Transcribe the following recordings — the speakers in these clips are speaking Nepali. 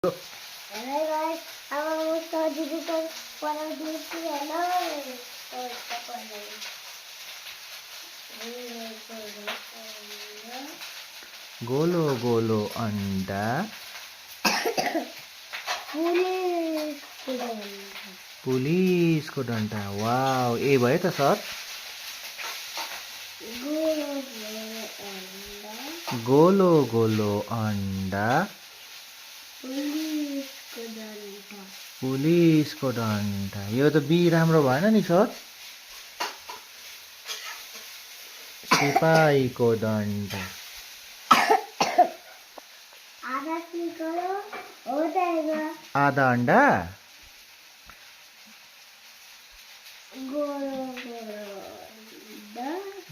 हेलो गाइस, अब हम उसका डिजिटल बनाउनेछु हैन। गोलो गोलो अंडा पुलिसको डन्ठा। वाव, ए भयो त सर। गोलो गोलो अंडा पुलिसको डन्ठा। यो त बी राम्रो भएन नि सर। सिपाहीको डन्ठा। आधा अंडा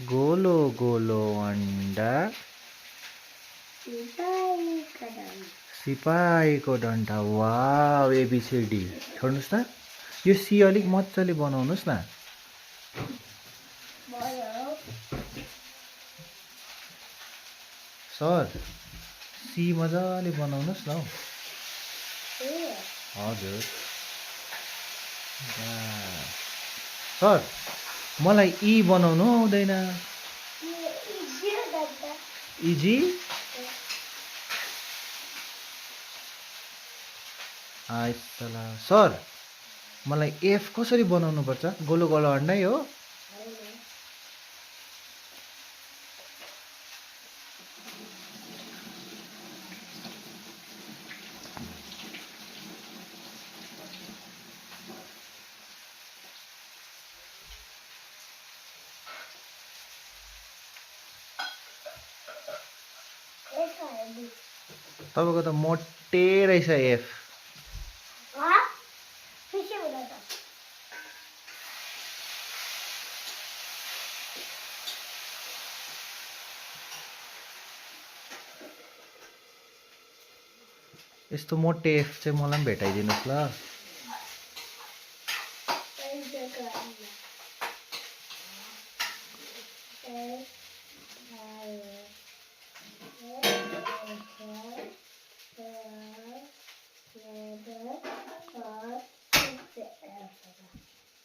गोलो गोलो अंडा सिपाहीको डन्ठा। वाव, एबिसिडी। छोड्नुहोस् त, यो सी अलिक मजाले बनाउनुहोस् न। सर, सी मजाले बनाउनुहोस् न हौ। हजुर सर, मलाई ई बनाउनु आउँदैन। इजी आइतला। सर, मलाई एफ कसरी बनाउनु पर्छ? गोलो गोलो अन्डै हो। तपाईँको त मोटे रहेछ एफ। यस्तो मोटे एफ चाहिँ मलाई पनि भेटाइदिनुहोस् ल।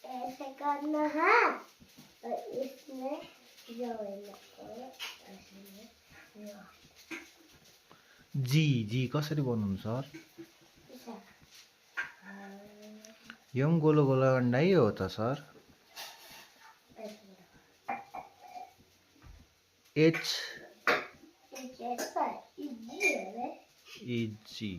ऐसे करना है और इसमें जो जी जी कसरी बनाउनु सर? यो पनि गोलो गोलो अन्डै हो त सर। H easy